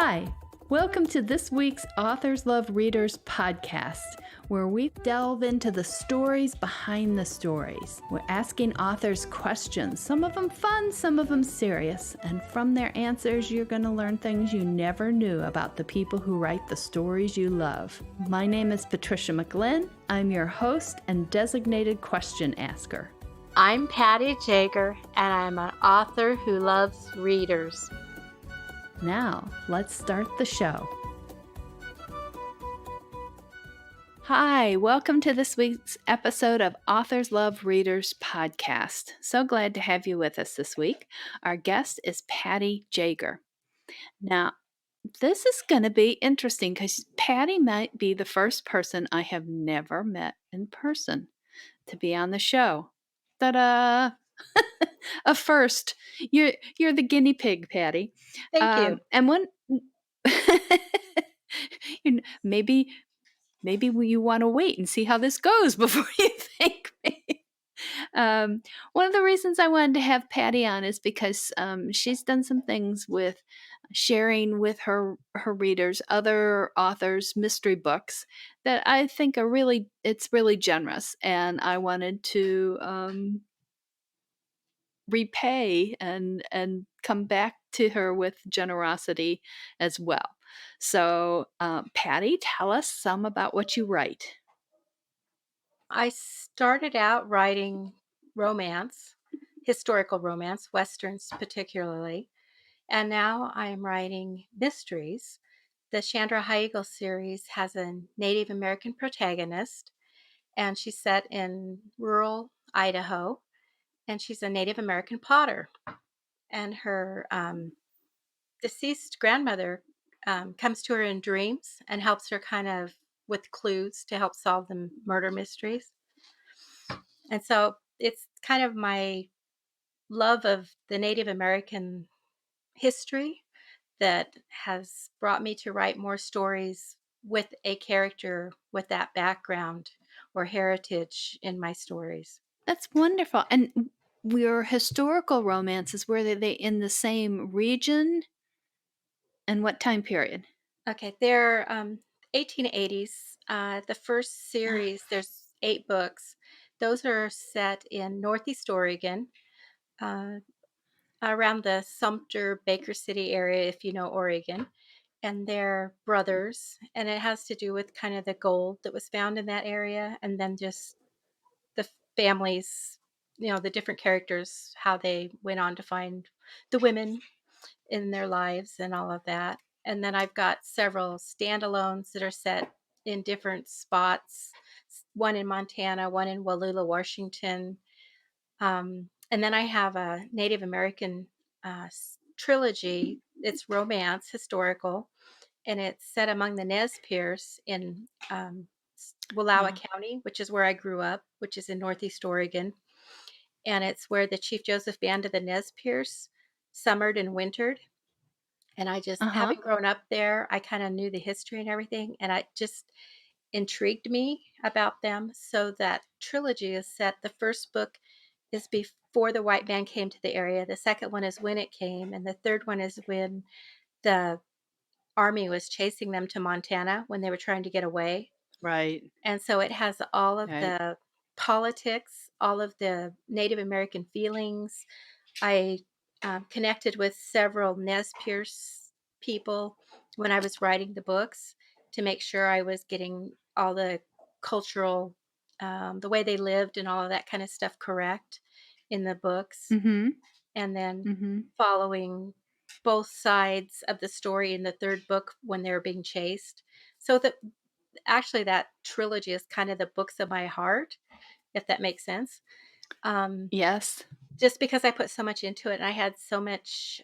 Hi, welcome to this week's Authors Love Readers podcast, where we delve into the stories behind the stories. We're asking authors questions, some of them fun, some of them serious, and from their answers, you're going to learn things you never knew about the people who write the stories you love. My name is Patricia McLinn. I'm your host and designated question asker. I'm Paty Jager, and I'm an author who loves readers. Now, let's start the show. Hi, welcome to this week's episode of Authors Love Readers podcast. So glad to have you with us this week. Our guest is Paty Jager. Now, this is going to be interesting because Paty might be the first person I have never met in person to be on the show. Ta-da! A first. You're the guinea pig, Paty. Thank you. And one, maybe you want to wait and see how this goes before you thank me. One of the reasons I wanted to have Paty on is because she's done some things with sharing with her readers, other authors, mystery books that I think it's really generous, and I wanted to repay and come back to her with generosity as well. So, Paty, tell us some about what you write. I started out writing romance, historical romance, Westerns particularly, and now I'm writing mysteries. The Shandra Higheagle series has a Native American protagonist, and she's set in rural Idaho, and she's a Native American potter. And her deceased grandmother comes to her in dreams and helps her kind of with clues to help solve the murder mysteries. And so it's kind of my love of the Native American history that has brought me to write more stories with a character with that background or heritage in my stories. That's wonderful. And your historical romances, were they in the same region? And what time period? Okay, they're 1880s. The first series, there's 8 books. Those are set in Northeast Oregon, uh, around the Sumter, Baker City area, if you know Oregon. And they're brothers, and it has to do with kind of the gold that was found in that area, and then just the families, the different characters, how they went on to find the women in their lives and all of that. And then I've got several standalones that are set in different spots, one in Montana, one in Wallula, Washington. And then I have a Native American trilogy. It's romance, historical, and it's set among the Nez Perce in Wallowa County, which is where I grew up, which is in Northeast Oregon. And it's where the Chief Joseph Band of the Nez Perce summered and wintered. And I just, having grown up there, I kind of knew the history and everything, and it just intrigued me about them. So that trilogy is set. The first book is before the white man came to the area. The second one is when it came, and the third one is when the army was chasing them to Montana when they were trying to get away. Right. And so it has all of the politics, all of the Native American feelings. I connected with several Nez Perce people when I was writing the books to make sure I was getting all the cultural, the way they lived and all of that kind of stuff correct in the books. Mm-hmm. And then following both sides of the story in the third book when they were being chased. So that actually that trilogy is kind of the books of my heart, if that makes sense. Yes. Just because I put so much into it, and I had so much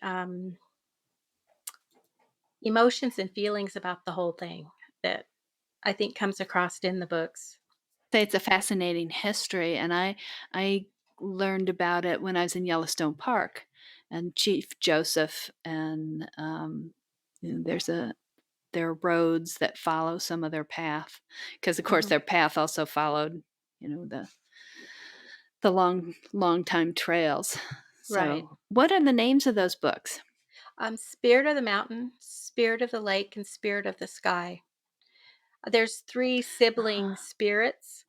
emotions and feelings about the whole thing that I think comes across in the books. It's a fascinating history, and I learned about it when I was in Yellowstone Park, and Chief Joseph, and there are roads that follow some of their path, because of course their path also followed, the long time trails. So, Right. what are the names of those books? Spirit of the Mountain, spirit of the lake, and spirit of the sky. There's 3 sibling Ah, spirits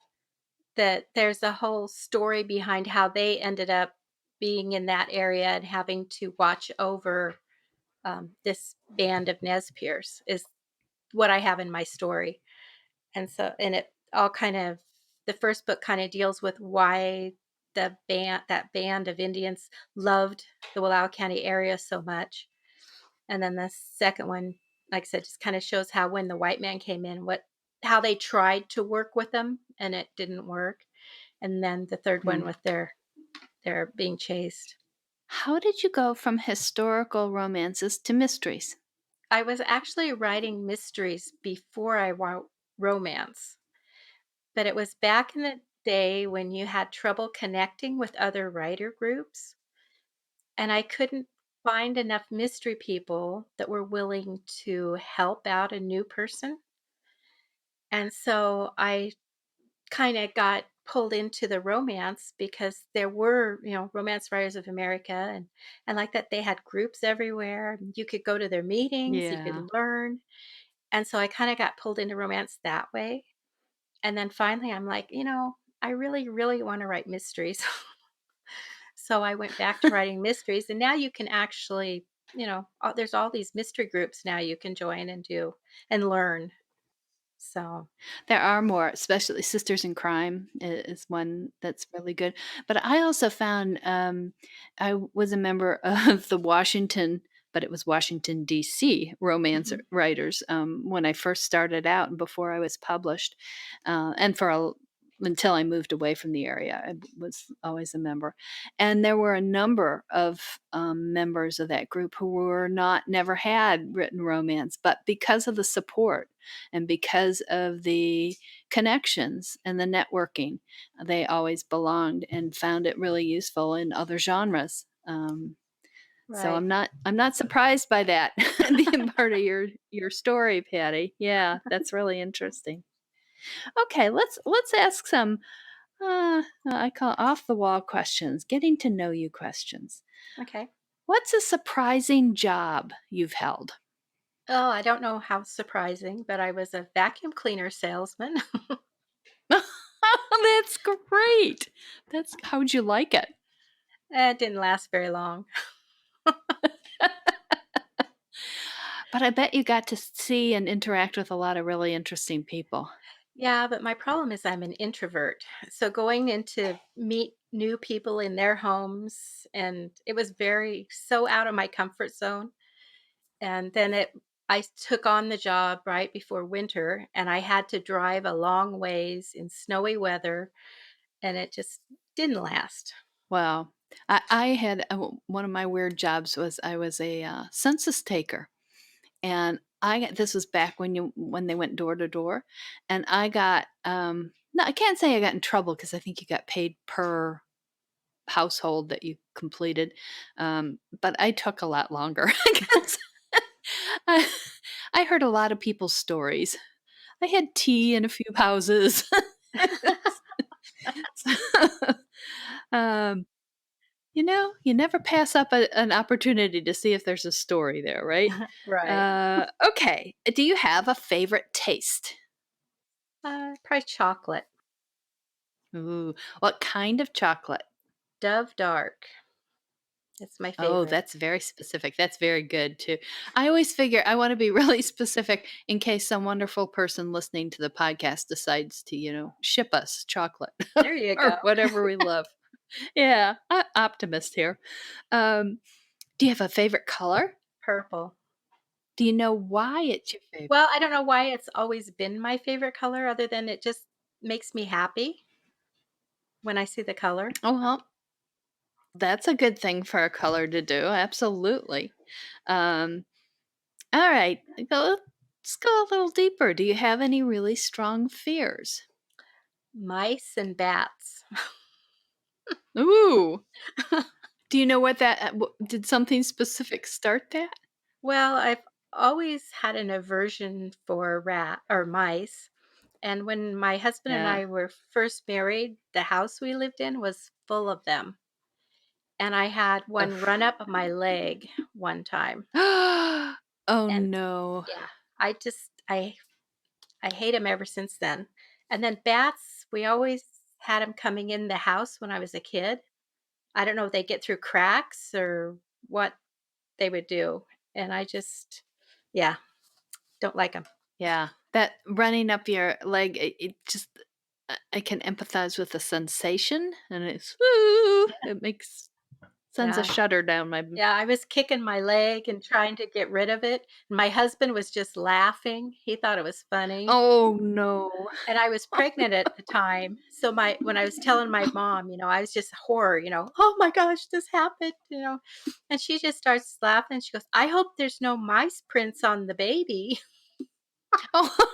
that there's a whole story behind how they ended up being in that area and having to watch over, this band of Nez Perce is what I have in my story. And it all kind of the first book kind of deals with why that band of Indians loved the Wallowa County area so much. And then the second one, like I said, just kind of shows how when the white man came in, what how they tried to work with them and it didn't work. And then the third one hmm. with their being chased. How did you go from historical romances to mysteries? I was actually writing mysteries before I wrote romance, but it was back in the day when you had trouble connecting with other writer groups, and I couldn't find enough mystery people that were willing to help out a new person. And so I kind of got pulled into the romance because there were, romance writers of America and like that they had groups everywhere. And you could go to their meetings, you could Yeah. learn. And so I kind of got pulled into romance that way. And then finally I'm like, I really, really want to write mysteries. So I went back to writing mysteries, and now you can actually, there's all these mystery groups now you can join and do and learn. So, There are more, especially Sisters in Crime is one that's really good. But I also found I was a member of the Washington, but it was Washington D.C. romance mhm, writers when I first started out and before I was published, and until I moved away from the area, I was always a member. And there were a number of members of that group who were not never had written romance, but because of the support and because of the connections and the networking, they always belonged and found it really useful in other genres. So right. I'm not surprised by that being part of your story, Patty. Yeah, that's really interesting. Okay, let's ask some I call off the wall questions, getting to know you questions. Okay. What's a surprising job you've held? Oh, I don't know how surprising, but I was a vacuum cleaner salesman. That's great. That's how'd you like it? It didn't last very long. But I bet you got to see and interact with a lot of really interesting people. Yeah, but my problem is I'm an introvert. So going in to meet new people in their homes, and it was very so out of my comfort zone. And then I took on the job right before winter, and I had to drive a long ways in snowy weather, and it just didn't last. Wow. I had one of my weird jobs was I was a census taker, and this was back when they went door to door, and I got no, I can't say I got in trouble because I think you got paid per household that you completed, but I took a lot longer because I, I heard a lot of people's stories. I had tea in a few houses. um, you never pass up an opportunity to see if there's a story there, right? Right. Okay. Do you have a favorite taste? Probably chocolate. Ooh, what kind of chocolate? Dove Dark. It's my Oh, favorite. that's very specific. That's very good too. I always figure I want to be really specific in case some wonderful person listening to the podcast decides to, ship us chocolate There you go. or whatever we love. Yeah, optimist here. Um, do you have a favorite color? Purple. Do you know why it's your favorite? Well, I don't know why it's always been my favorite color other than it just makes me happy when I see the color. Oh, well, that's a good thing for a color to do. Absolutely. Um, all right, let's go a little deeper. Do you have any really strong fears? Mice and bats. Ooh. Do you know what that did something specific start that? Well, I've always had an aversion for rat or mice. And when my husband and Yeah. I were first married, the house we lived in was full of them. And I had one run Ugh. up my leg one time. Oh, And no. yeah, I just I hate them ever since then. And then bats, we always had them coming in the house when I was a kid. I don't know if they get through cracks or what they would do, and I just yeah, don't like them. Yeah, that running up your leg, it just I can empathize with the sensation, and it's "Ooh," it makes sends a Yeah. shudder down my Yeah, I was kicking my leg and trying to get rid of it. My husband was just laughing. He thought it was funny. Oh, no. And I was pregnant at the time. So my when I was telling my mom, I was just horror, "Oh my gosh, this happened." And she just starts laughing. She goes, "I hope there's no mice prints on the baby." Oh,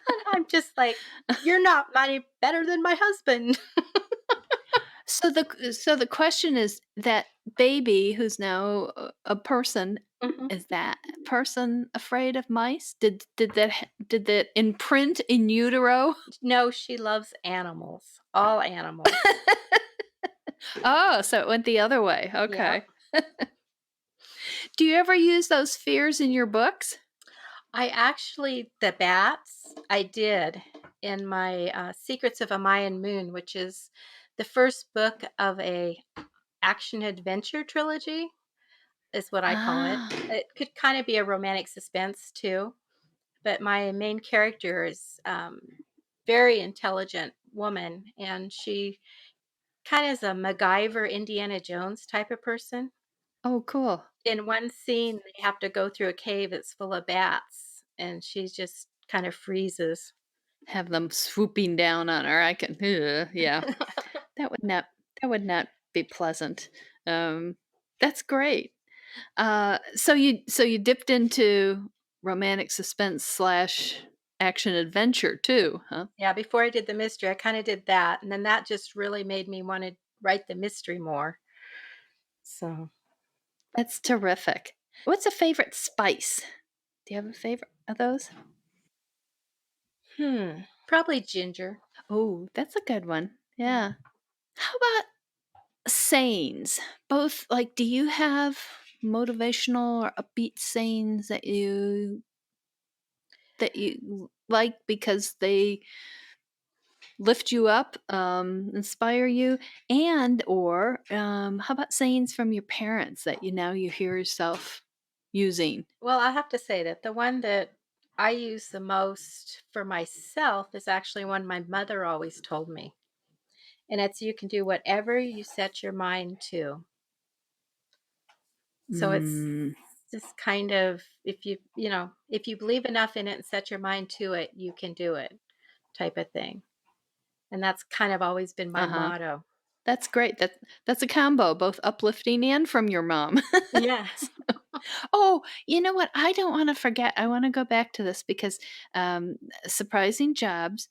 And I'm just like, "You're not any better than my husband." so the question is that baby who's now a person, Mhm. is that person afraid of mice? Did that imprint in utero? No, she loves animals, all animals. Oh, so it went the other way, Yep. okay. Do you ever use those fears in your books? The bats, I did in my Secrets of a Mayan Moon, which is the first book of a action adventure trilogy, is what I call it. Ah. It could kind of be a romantic suspense too, but my main character is very intelligent woman, and she kind of is a MacGyver, Indiana Jones type of person. Oh, cool. In one scene, they have to go through a cave that's full of bats, and she just kind of freezes. Have them swooping down on her, I can yeah. That would not that would not be pleasant. Um, that's great. So you dipped into romantic suspense slash action adventure too, huh? Yeah, before I did the mystery, I kinda did that, and then that just really made me wanna write the mystery more. So, That's terrific. What's a favorite spice? Do you have a favorite of those? probably ginger. Oh, that's a good one. Yeah. Yeah. How about sayings? Both like do you have motivational or upbeat sayings that you like because they lift you up, inspire you, and or how about sayings from your parents that you hear yourself using? Well, I have to say that the one that I use the most for myself is actually one my mother always told me, and it's, "You can do whatever you set your mind to." So it's Mm, just kind of if you believe enough in it and set your mind to it, you can do it type of thing. And that's kind of always been my uh-huh. motto. That's great. That's a combo, both uplifting and from your mom. Yeah. Oh, you know what? I don't want to forget. I want to go back to this because um, surprising jobs.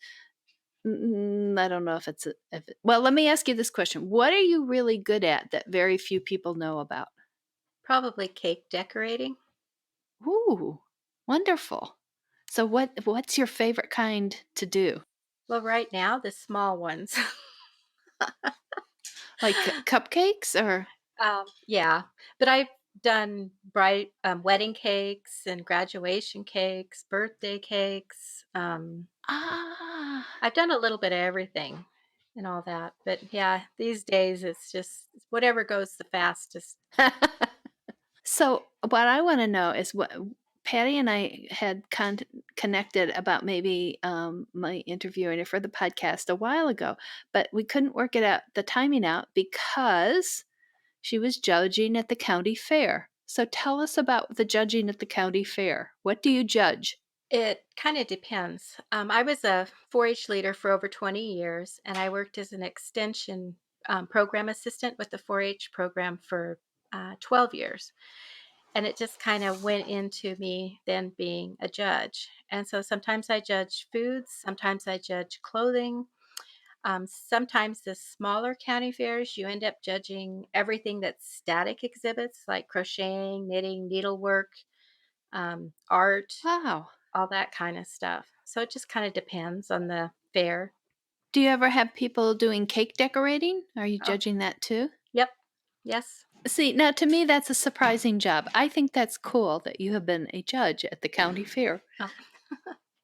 I don't know if it's well. Let me ask you this question: what are you really good at that very few people know about? Probably cake decorating. Ooh, wonderful. So what's your favorite kind to do? Well, right now, the small ones. Like cupcakes or Yeah, but I've done wedding cakes and graduation cakes, birthday cakes. ah. I've done a little bit of everything and all that. But yeah, these days it's just whatever goes the fastest. So what I want to know is what Patty and I had connected about maybe my interviewing her for the podcast a while ago, but we couldn't work it out the timing out because she was judging at the county fair. So tell us about the judging at the county fair. What do you judge? It kind of depends. I was a 4-H leader for over 20 years, and I worked as an extension program assistant with the 4-H program for 12 years. And it just kind of went into me then being a judge. And so sometimes I judge foods, sometimes I judge clothing. Sometimes the smaller county fairs, you end up judging everything that's static exhibits like crocheting, knitting, needlework, art, Wow. all that kind of stuff. So it just kind of depends on the fair. Do you ever have people doing cake decorating? Are you Oh, judging that too? yep. Yes. See, now to me, that's a surprising job. I think that's cool that you have been a judge at the county fair. Oh,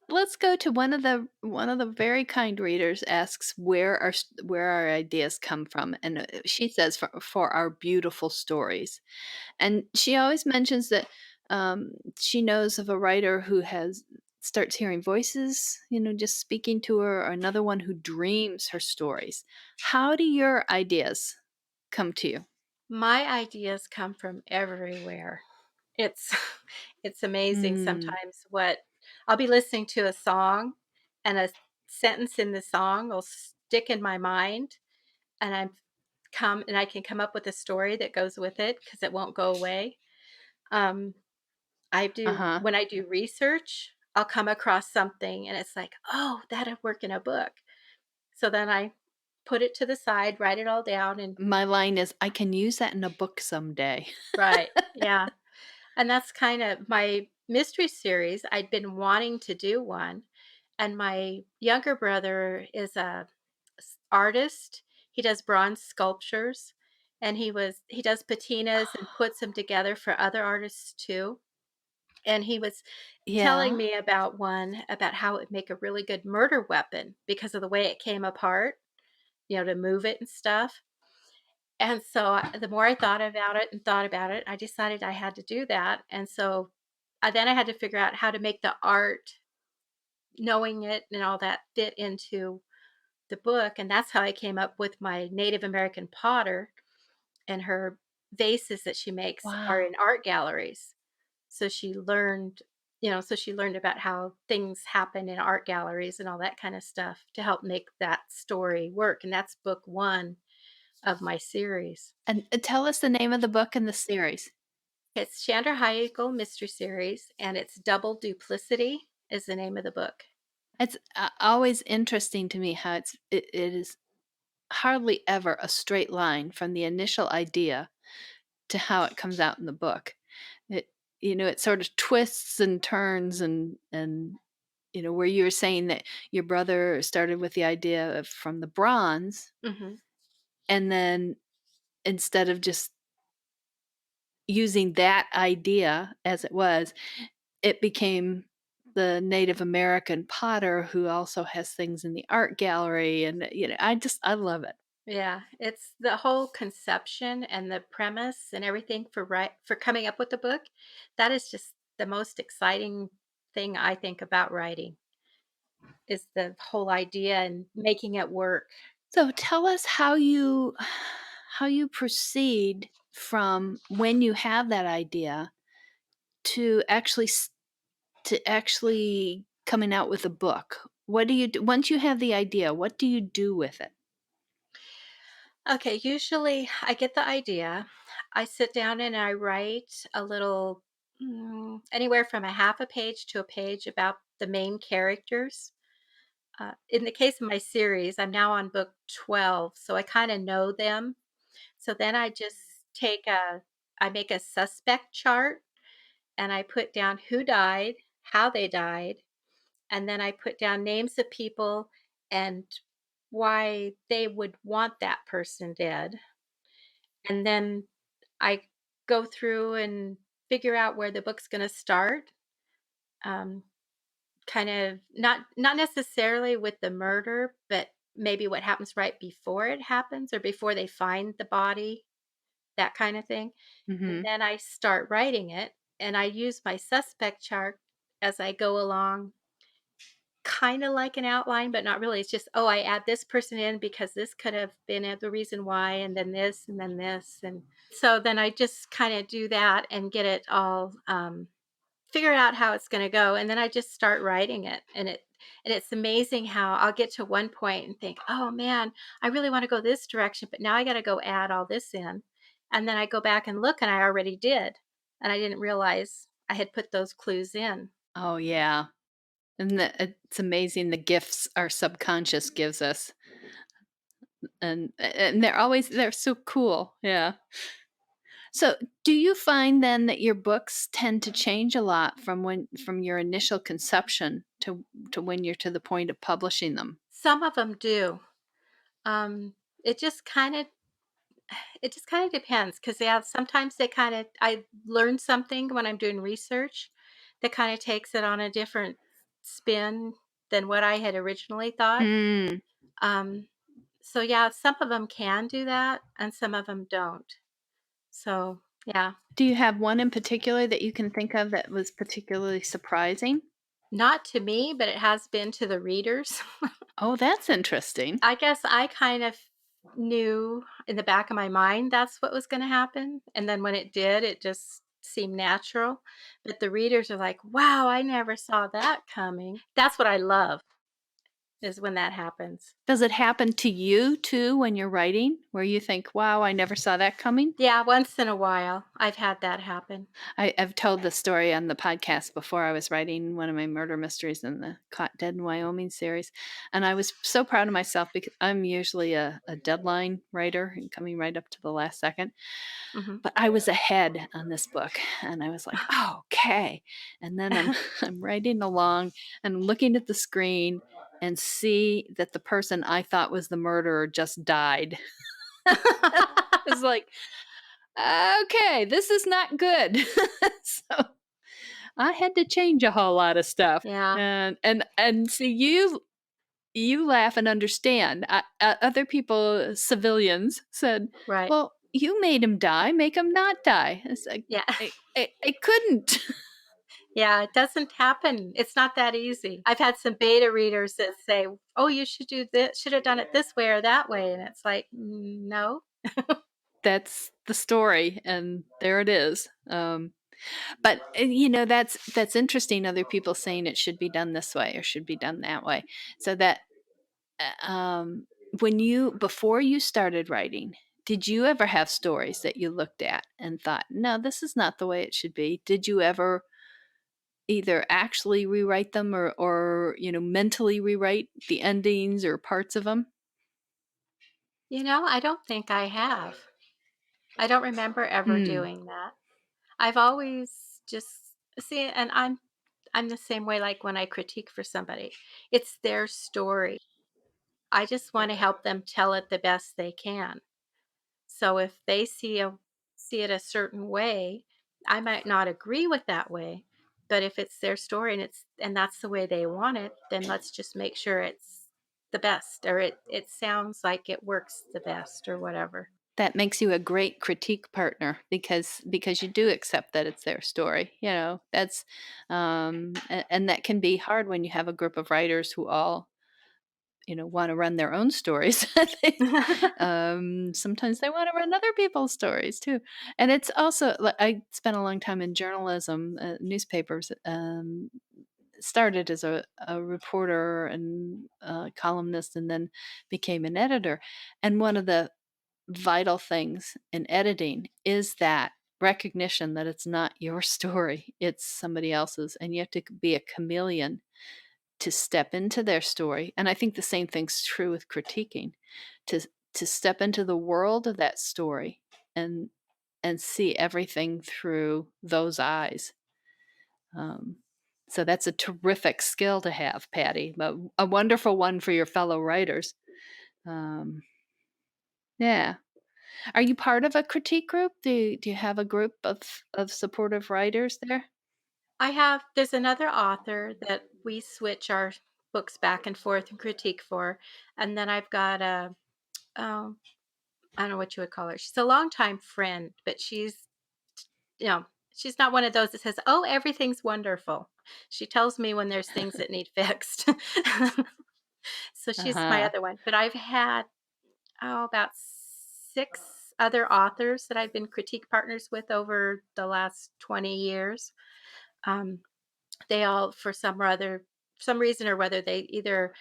Let's go to one of the very kind readers asks where our ideas come from, and she says for our beautiful stories. And she always mentions that she knows of a writer who has starts hearing voices, just speaking to her, or another one who dreams her stories. How do your ideas come to you? my ideas come from everywhere. It's it's amazing Mm, sometimes what I'll be listening to a song and a sentence in the song will stick in my mind and I can come up with a story that goes with it because it won't go away. Um, I do uh-huh. when I do research, I'll come across something and it's like, "Oh, that'd work in a book." So then I put it to the side, write it all down and My line is, I can use that in a book someday. right. Yeah. And that's kind of my mystery series. I'd been wanting to do one, and my younger brother is a artist. He does bronze sculptures, and he does patinas and puts them together for other artists too. And he was telling Yeah. me about one about how it would make a really good murder weapon because of the way it came apart, to move it and stuff. And so, the more I thought about it and thought about it, I decided I had to do that, and so, I had to figure out how to make the art, knowing it and all that fit into the book, and that's how I came up with my Native American potter, and her vases that she makes are Wow. in art galleries. So she learned about how things happen in art galleries and all that kinda stuff to help make that story work, and that's book 1 of my series. And tell us the name of the book in the series. It's Shandra Higheagle Mystery Series, and it's Double Duplicity is the name of the book. It's always interesting to me how it is hardly ever a straight line from the initial idea to how it comes out in the book. It it sort of twists and turns, and where you were saying that your brother started with the idea of from the bronze, Mhm. and then instead of just using that idea as it was, it became the Native American potter who also has things in the art gallery, and I love it. Yeah, it's the whole conception and the premise and everything for coming up with the book. That is just the most exciting thing I think about writing is the whole idea and making it work. So tell us how you proceed from when you have that idea to actually coming out with a book. What do you do once you have the idea? What do you do with it? Okay, usually I get the idea. I sit down and I write a little, anywhere from a half a page to a page about the main characters. In the case of my series, I'm now on book 12, so I kind of know them. So then I make a suspect chart and I put down who died, how they died, and then I put down names of people and why they would want that person dead. And then I go through and figure out where the book's going to start. Um, kind of not necessarily with the murder, but maybe what happens right before it happens or before they find the body, that kind of thing. And Mhm. then I start writing it, and I use my suspect chart as I go along, kind of like an outline, but not really. It's just, oh, I add this person in because this could have been the reason why, and then this, and then this, and so then I just kind of do that and get it all figure out how it's going to go, and then I just start writing it, and it's amazing how I'll get to one point and think, oh man, I really want to go this direction, but now I got to go add all this in, and then I go back and look, and I already did, and I didn't realize I had put those clues in. Oh, yeah. And it's amazing the gifts our subconscious gives us, and they're so cool, yeah. So, do you find then that your books tend to change a lot from your initial conception to when you're to the point of publishing them? Some of them do. It just kind of It just kind of depends because yeah, sometimes I learn something when I'm doing research that kind of takes it on a different spin than what I had originally thought. Mm. Um, so yeah, some of them can do that and some of them don't. So yeah, Do you have one in particular that you can think of that was particularly surprising? not to me, but it has been to the readers. Oh, that's interesting. I guess I kind of knew in the back of my mind that's what was gonna happen, and then when it did, it just seemed natural, but the readers are like, "Wow, I never saw that coming." That's what I love, is when that happens. Does it happen to you too when you're writing, where you think, "Wow, I never saw that coming"? Yeah, once in a while, I've had that happen. I've told the story on the podcast before. I was writing one of my murder mysteries in the Caught Dead in Wyoming series, and I was so proud of myself because I'm usually a deadline writer and coming right up to the last second. Mhm. But I was ahead on this book, and I was like, "Oh, okay." And then I'm I'm writing along and looking at the screen and see that the person I thought was the murderer just died. It's like, okay, this is not good. So I had to change a whole lot of stuff. Yeah, And see, you laugh and understand. Other people, civilians, said, right. "Well, you made him die. Make him not die." It's like Yeah. I couldn't. Yeah, it doesn't happen. It's not that easy. I've had some beta readers that say, "Oh, you should do this should have done it this way or that way," and it's like, No." That's the story, and there it is. But that's interesting. Other people saying it should be done this way or should be done that way. So that when you before you started writing, did you ever have stories that you looked at and thought, "No, this is not the way it should be"? Did you ever either actually rewrite them or mentally rewrite the endings or parts of them? I don't think I have. I don't remember ever Hmm. doing that. I've always just see, and I'm the same way like when I critique for somebody. It's their story. I just want to help them tell it the best they can. So if they see it a certain way, I might not agree with that way, but if it's their story and that's the way they want it, then let's just make sure it's the best or it sounds like it works the best or whatever. That makes you a great critique partner because you do accept that it's their story. That's and that can be hard when you have a group of writers who all want to run their own stories. Sometimes they want to run other people's stories too, and it's also I spent a long time in journalism, newspapers. Started as a reporter and a columnist, and then became an editor. And one of the vital things in editing is that recognition that it's not your story, it's somebody else's, and you have to be a chameleon to step into their story. And I think the same thing's true with critiquing, to to step into the world of that story and see everything through those eyes. Um, so that's a terrific skill to have, Patty, but a wonderful one for your fellow writers. Um, yeah. Are you part of a critique group? Do you have a group of supportive writers there? There's another author that we switch our books back and forth and critique for. And then I've got um, I don't know what you would call her. She's a longtime friend, but you know, she's not one of those that says, "Oh, everything's wonderful." She tells me when there's things that need fixed. So she's my Uh-huh. other one. But I've had, about 6 other authors that I've been critique partners with over the last 20 years. Um, they all, for some reason or whether, they either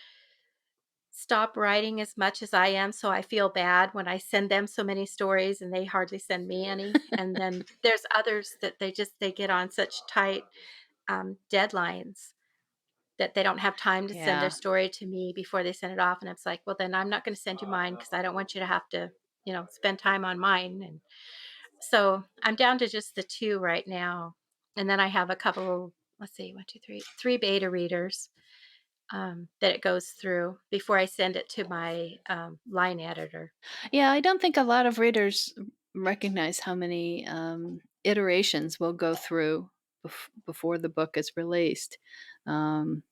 stop writing as much as I am, so I feel bad when I send them so many stories and they hardly send me any. And then there's others that they get on such tight deadlines that they don't have time to send their Yeah. story to me before they send it off. And it's like, well, then I'm not going to send you mine because I don't want you to have to, spend time on mine. And so I'm down to just the two right now. And then I have a couple, let's see, one, two, three beta readers. that it goes through before I send it to my line editor. Yeah, I don't think a lot of readers recognize how many iterations we'll go through before the book is released. Um,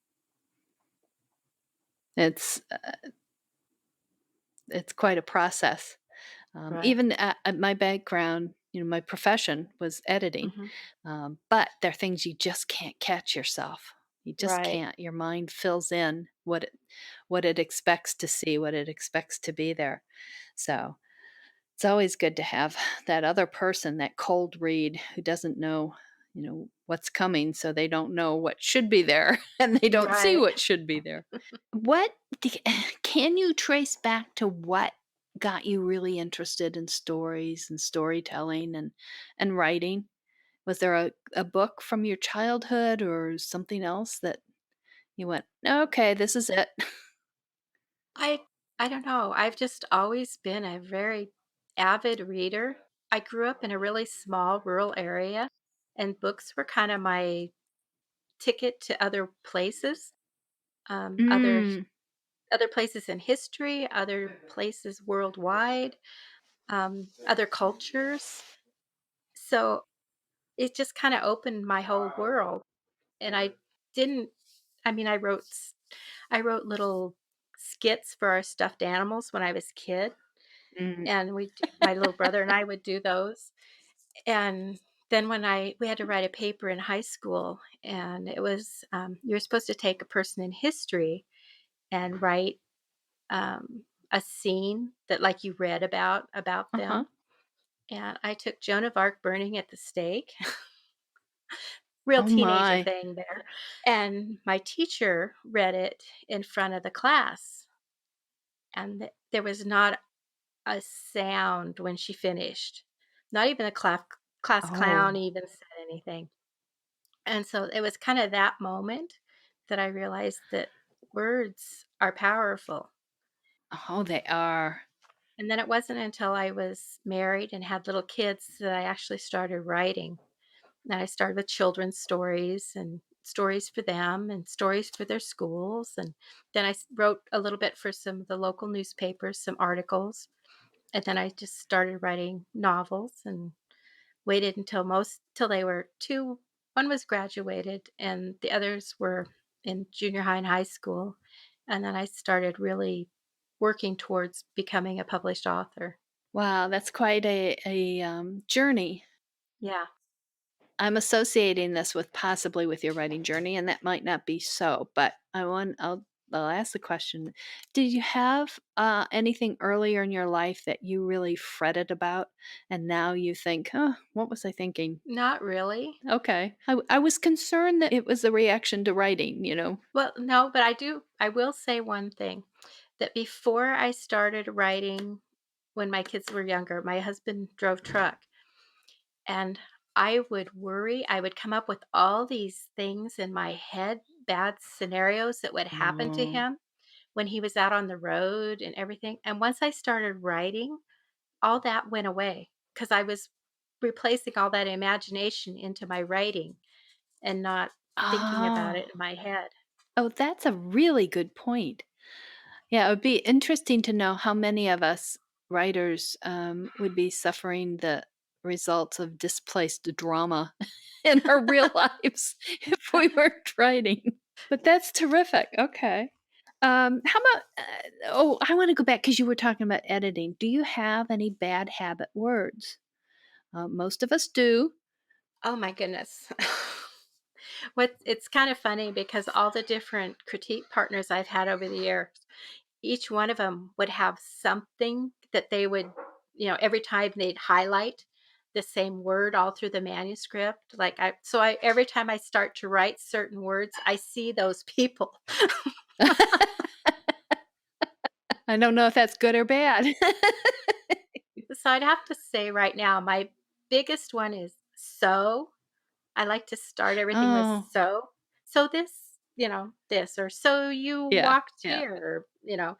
it's it's quite a process. Right. Even at my background, my profession was editing, Hmm. but there are things you just can't catch yourself. You just Right. can't. Your mind fills in what it expects to see, what it expects to be there. So it's always good to have that other person, that cold read who doesn't know, what's coming, so they don't know what should be there and they don't see Right. what should be there. What can you trace back to what got you really interested in stories and storytelling and writing? Was there a book from your childhood or something else that you went, "Okay, this is it." I I don't know. I've just always been a very avid reader. I grew up in a really small rural area, and books were kind of my ticket to other places, um, other Mm, other places in history, other places worldwide, other cultures. So it just kind of opened my whole world. And I didn't. I mean, I wrote little skits for our stuffed animals when I was a kid, mm, and my little brother and I would do those. And then when I we had to write a paper in high school, and it was you were supposed to take a person in history and write a scene that like you read about uh-huh. them. And I took Joan of Arc burning at the stake, real Oh teenager my. thing there. And my teacher read it in front of the class, and there was not a sound when she finished. Not even a class clown Oh. even said anything. And so it was kind of that moment that I realized that words are powerful. Oh, they are. And then it wasn't until I was married and had little kids that I actually started writing. And I started with children's stories and stories for them and stories for their schools. And then wrote a little bit for some of the local newspapers, some articles. And then I just started writing novels and waited until most till they were two. One was graduated and the others were in junior high and high school. And then I started really working towards becoming a published author. Wow, that's quite a journey. Yeah. I'm associating this with possibly with your writing journey, and that might not be so, but I'll ask the question. Did you have anything earlier in your life that you really fretted about, and now you think, "Huh, what was I thinking?" Not really. Okay, I was concerned that it was a reaction to writing. Well, no, but I will say one thing, that before I started writing when my kids were younger, my husband drove truck, and I would worry. I would come up with all these things in my head, bad scenarios that would happen to Oh, him when he was out on the road and everything. And once I started writing, all that went away because I was replacing all that imagination into my writing and not thinking about oh, it in my head. oh, that's a really good point. Yeah, it would be interesting to know how many of us writers would be suffering the results of displaced drama in our real lives if we weren't writing. But that's terrific. Okay. How about, I want to go back because you were talking about editing. Do you have any bad habit words? Most of us do. Oh my goodness. What it's kind of funny because all the different critique partners I've had over the years, each one of them would have something that they would, every time they'd highlight the same word all through the manuscript. Like I every time I start to write certain words, I see those people. I don't know if that's good or bad. So I'd have to say right now, my biggest one is so. I like to start everything with Oh, so. So this, this, or so you yeah. walked Yeah. here, or.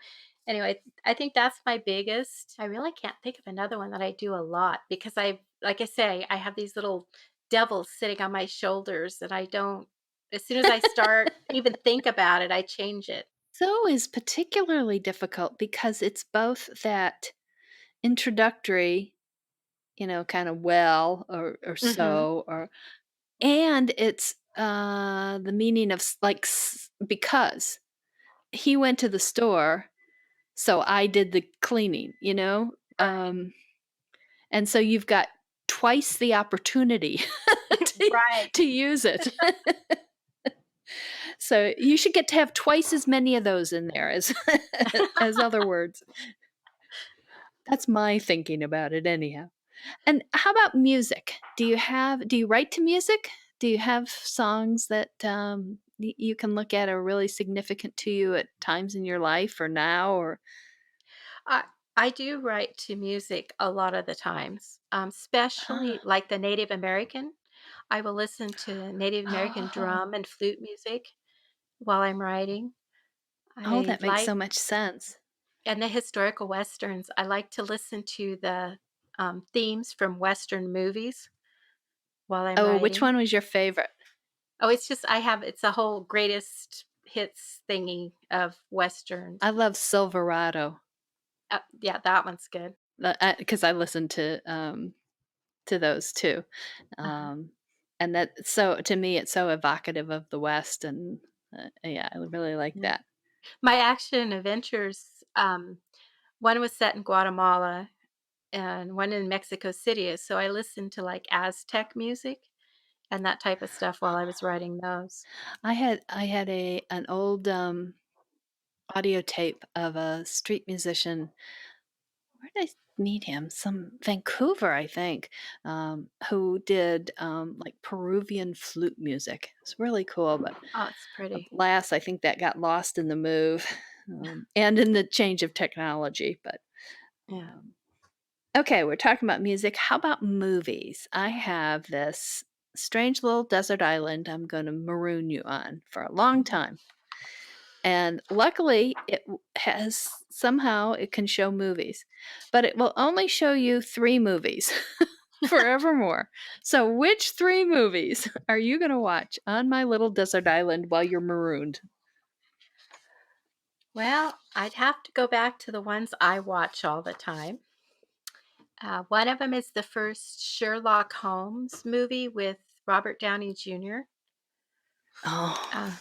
Anyway, I think that's my biggest. I really can't think of another one that I do a lot because like I say, I have these little devils sitting on my shoulders that I don't. As soon as I start even think about it, I change it. So is particularly difficult because it's both that introductory, kind of well or Mhm. so or and it's the meaning of because he went to the store, so I did the cleaning, Right. and so you've got twice the opportunity to, Right. to use it. So you should get to have twice as many of those in there as as other words. That's my thinking about it anyhow. And how about music? Do you write to music? Do you have songs that you can look at are really significant to you at times in your life or now or I I do write to music a lot of the times, especially ah, like the Native American. I will listen to Native American oh, drum and flute music while I'm writing. oh, I that makes like so much sense. and the historical westerns, I like to listen to the, themes from Western movies while I'm Oh, which writing. one was your favorite? Oh, it's just it's a whole greatest hits thingy of I westerns. love Silverado. Yeah, that one's good. Because I listen to those too. Uh-huh. Um, and that so to me, it's so evocative of the West, and yeah, I really like Yeah. that. My action adventures, one was set in Guatemala and one in Mexico City, so I listened to, like, Aztec music and that type of stuff while I was writing those. I had an old audio tape of a street musician. Where did I meet him? Some Vancouver, I think, who did like Peruvian flute music. It's really cool, but Oh, it's pretty. alas, I think that got lost in the move and in the change of technology. But Yeah. um, okay, we're talking about music. How about movies? I have this strange little desert island I'm going to maroon you on for a long Mhm. time. And luckily, has somehow it can show movies, but it will only show you 3 movies forevermore. So which 3 movies are you gonna watch on my little desert island while you're marooned? Well, I'd have to go back to the ones I watch all the time. One of them is the first Sherlock Holmes movie with Robert Downey Jr. Oh, Uh,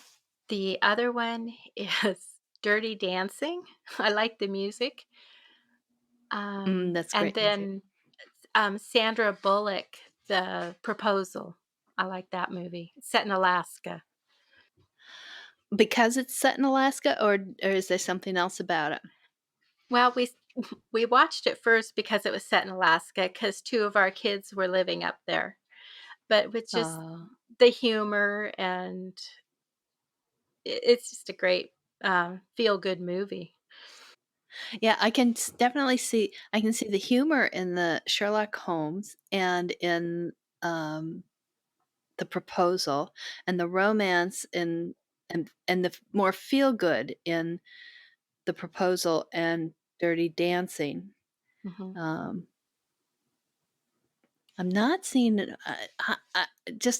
the other one is Dirty Dancing. I like the music. that's And great music. then Sandra Bullock, The Proposal. I like that movie. It's set in Alaska. Because it's set in Alaska, or is there something else about it? Well, we watched it first because it was set in Alaska because two of our kids were living up there. But with just Oh. the humor and it's just a great feel good movie. Yeah, I can see the humor in the Sherlock Holmes and in, um the proposal and the romance in and the more feel good in the proposal and Dirty Dancing. Hmm. Um, I'm not seeing it.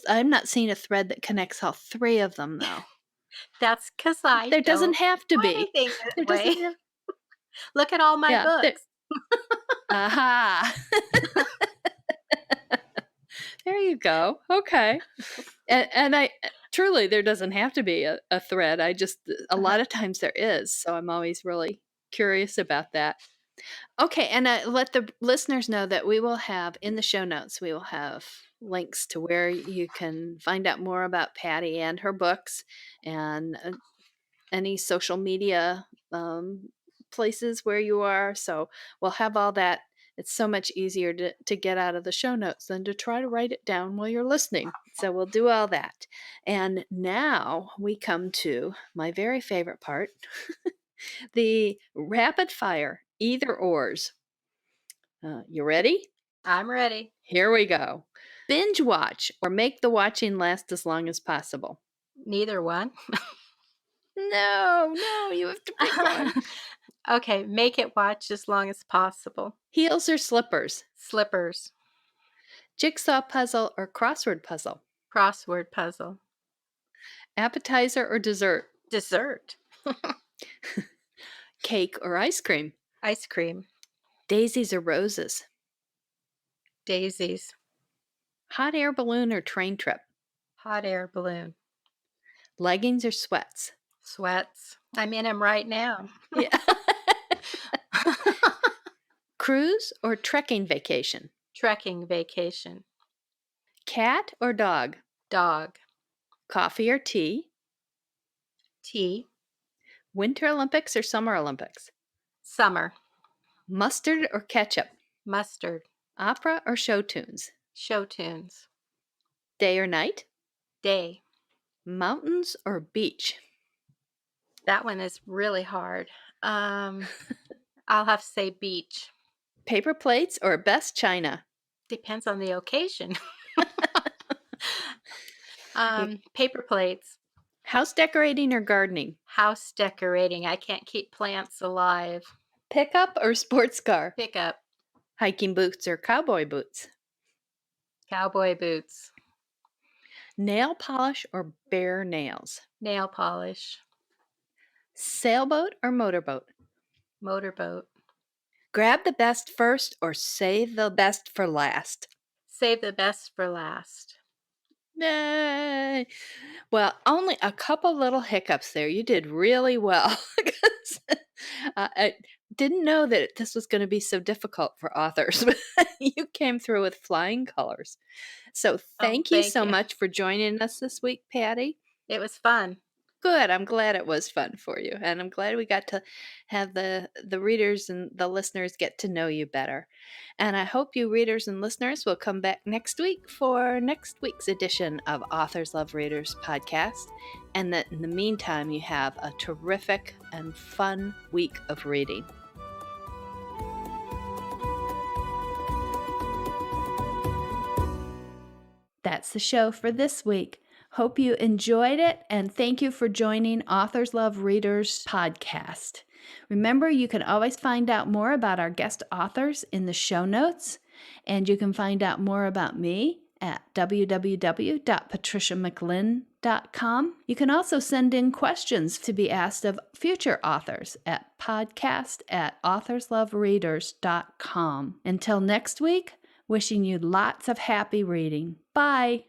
I'm not seeing a thread that connects all three of them though. That's because I There doesn't don't have to do be. anything There that way. doesn't have. Look at all my Yeah. There. books. Aha. There you go. Okay. And I truly there doesn't have to be a thread. I just a Uh-huh. lot of times there is. So I'm always really curious about that. Okay, and let the listeners know that we will have in the show notes, we will have links to where you can find out more about Patty and her books and any social media places where you are. So we'll have all that. It's so much easier to get out of the show notes than to try to write it down while you're listening. So we'll do all that. And now we come to my very favorite part the rapid fire either ors. You ready? I'm ready. Here we go. Binge watch or make the watching last as long as possible. Neither one. No, no, you have to pick one. Okay, make it watch as long as possible. Heels or slippers? Slippers, Jigsaw puzzle or crossword puzzle? crossword puzzle. Appetizer or dessert? Dessert. Cake or ice cream? Ice cream. Daisies or roses? Daisies. Hot air balloon or train trip? Hot air balloon. Leggings or sweats? Sweats. I'm in them right now. Yeah. Cruise or trekking vacation? Trekking vacation. Cat or dog? Dog. Coffee or tea? Tea. Winter Olympics or Summer Olympics? Summer. Mustard or ketchup? Mustard. Opera or show tunes? Show tunes. Day or night? Day. Mountains or beach? That one is really hard. I'll have to say beach. Paper plates or best china? Depends on the occasion. Y- Paper plates. House decorating or gardening? House decorating. I can't keep plants alive. Pickup or sports car? Pickup. Hiking boots or cowboy boots? Cowboy boots. Nail polish or bare nails? Nail polish. Sailboat or motorboat? Motorboat. Grab the best first or save the best for last? Save the best for last. Yay! Well, only a couple little hiccups there. You did really well. 'Cause, I didn't know that this was going to be so difficult for authors, but you came through with flying colors. So Oh, thank you thank so you. much for joining us this week, Paty. It was fun. Good. I'm glad it was fun for you, and I'm glad we got to have the readers and the listeners get to know you better. And I hope you readers and listeners will come back next week for next week's edition of Authors Love Readers podcast, and that in the meantime you have a terrific and fun week of reading. That's the show for this week. Hope you enjoyed it, and thank you for joining Authors Love Readers podcast. Remember, you can always find out more about our guest authors in the show notes, and you can find out more about me at www.patriciamclinn.com. You can also send in questions to be asked of future authors at podcast@authorslovereaders.com. Until next week, wishing you lots of happy reading. Bye.